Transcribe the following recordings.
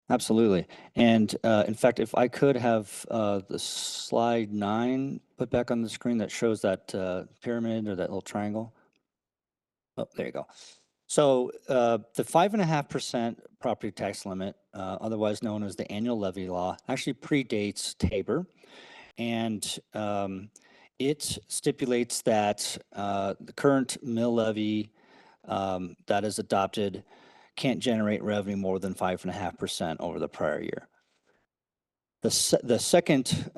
Absolutely. And in fact, if I could have the slide 9 put back on the screen that shows that pyramid or that little triangle. Oh, there you go. So the 5.5% property tax limit, otherwise known as the annual levy law, actually predates Tabor. And it stipulates that the current mill levy that is adopted can't generate revenue more than 5.5% over the prior year. The second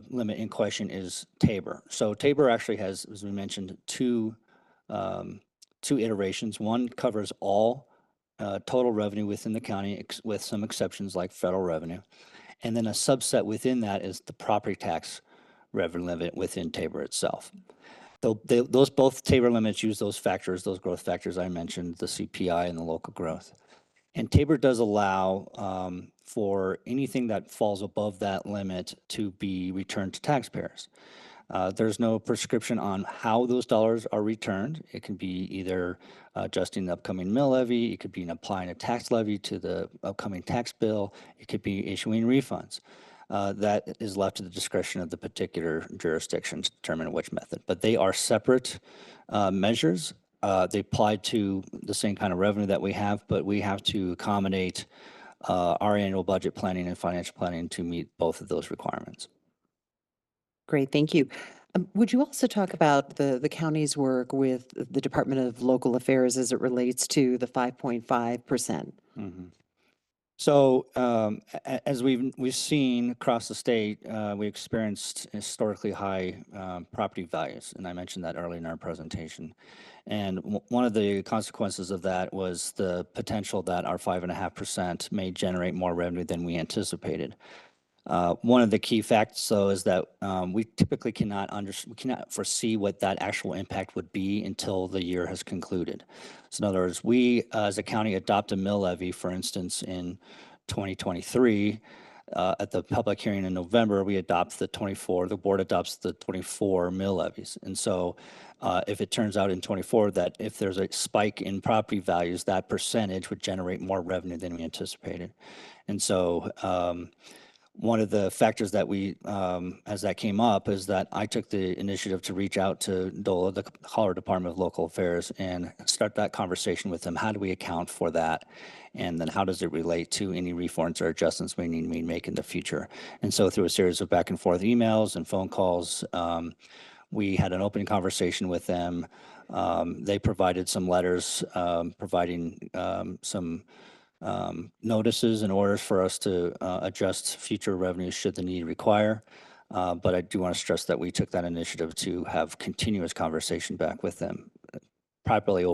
limit in question is Tabor. So Tabor actually has, as we mentioned, two iterations. One covers all total revenue within the county, with some exceptions like federal revenue. And then a subset within that is the property tax revenue limit within Tabor itself. Those both Tabor limits use those factors, those growth factors I mentioned, the CPI and the local growth. And Tabor does allow for anything that falls above that limit to be returned to taxpayers. There's no prescription on how those dollars are returned. It can be either adjusting the upcoming mill levy, it could be applying a tax levy to the upcoming tax bill, it could be issuing refunds. That is left to the discretion of the particular jurisdiction to determine which method. But they are separate measures. They apply to the same kind of revenue that we have, but we have to accommodate our annual budget planning and financial planning to meet both of those requirements. Great, thank you. Would you also talk about the county's work with the Department of Local Affairs as it relates to the 5.5%? So as we've seen across the state, we experienced historically high property values, and I mentioned that earlier in our presentation. And one of the consequences of that was the potential that our 5.5% may generate more revenue than we anticipated. One of the key facts, though, is that we typically cannot foresee what that actual impact would be until the year has concluded. So in other words, we as a county adopt a mill levy, for instance, in 2023. At the public hearing in November, we adopt the board adopts the 24 mill levies. And so if it turns out in 24 that if there's a spike in property values, that percentage would generate more revenue than we anticipated. And so one of the factors that we, as that came up, is that I took the initiative to reach out to DOLA, the Colorado Department of Local Affairs, and start that conversation with them. How do we account for that? And then how does it relate to any reforms or adjustments we need to make in the future? And so through a series of back and forth emails and phone calls, we had an open conversation with them. They provided some letters providing some notices and orders for us to adjust future revenues should the need require. But I do want to stress that we took that initiative to have continuous conversation back with them, probably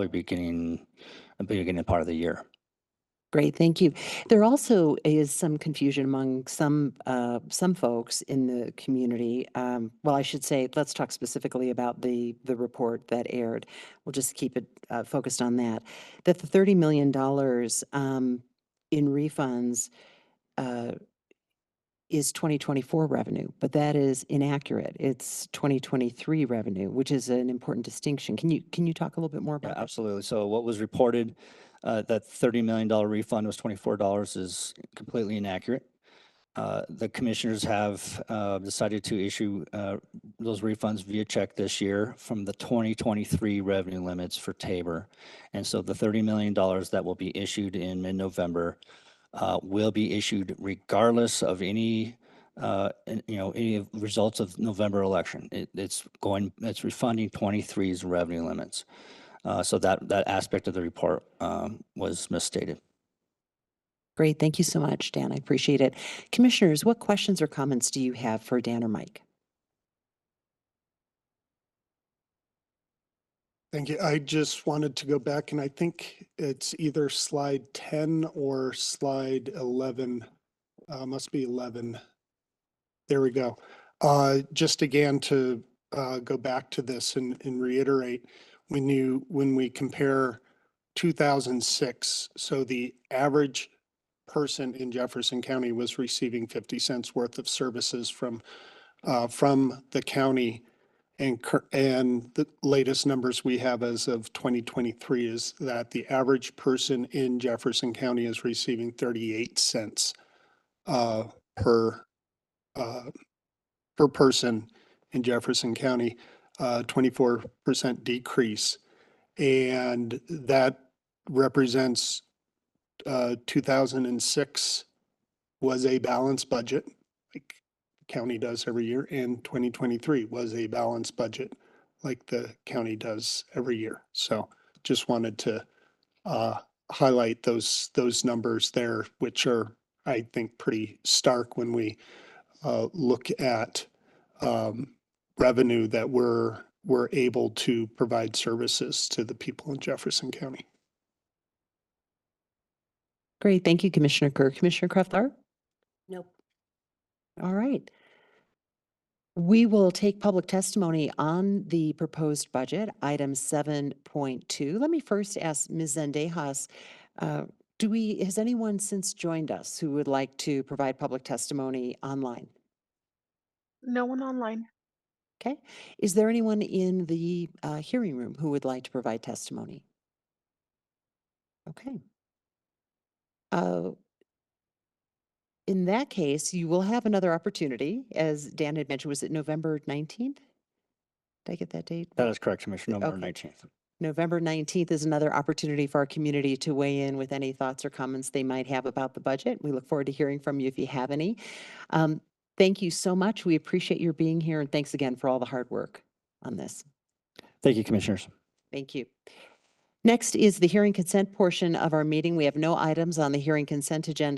beginning part of the year. Great, thank you. There also is some confusion among some folks in the community. Well, I should say, let's talk specifically about the report that aired. We'll just keep it focused on that. That the $30 million in refunds is 2024 revenue, but that is inaccurate. It's 2023 revenue, which is an important distinction. Can you talk a little bit more about that? Absolutely. So what was reported, that $30 million refund was $24, is completely inaccurate. The commissioners have decided to issue those refunds via check this year from the 2023 revenue limits for Tabor. And so the $30 million that will be issued in mid-November will be issued regardless of any results of November election. It's refunding 23's revenue limits. So that aspect of the report was misstated. Great. Thank you so much, Dan. I appreciate it. Commissioners, what questions or comments do you have for Dan or Mike? Thank you. I just wanted to go back, and I think it's either slide 10 or slide 11. Must be 11. There we go. Just again to go back to this and reiterate, when we compare 2006, so the average person in Jefferson County was receiving 50 cents worth of services from the county. And the latest numbers we have as of 2023 is that the average person in Jefferson County is receiving 38 cents per uh, per person in Jefferson County, 24% decrease. And that represents 2006 was a balanced budget, like the county does every year, and 2023 was a balanced budget, like the county does every year. So just wanted to highlight those numbers there, which are, I think, pretty stark when we look at revenue that we're able to provide services to the people in Jefferson County. Great. Thank you, Commissioner Kerr. Commissioner Kreflar? Nope. All right. We will take public testimony on the proposed budget, item 7.2. Let me first ask Ms. Zendejas, has anyone since joined us who would like to provide public testimony online? No one online. Okay. Is there anyone in the hearing room who would like to provide testimony? Okay. In that case, you will have another opportunity. As Dan had mentioned, was it November 19th? Did I get that date? That is correct, Commissioner, November Okay. 19th. November 19th is another opportunity for our community to weigh in with any thoughts or comments they might have about the budget. We look forward to hearing from you if you have any. Thank you so much. We appreciate your being here, and thanks again for all the hard work on this. Thank you, Commissioners. Thank you. Next is the hearing consent portion of our meeting. We have no items on the hearing consent agenda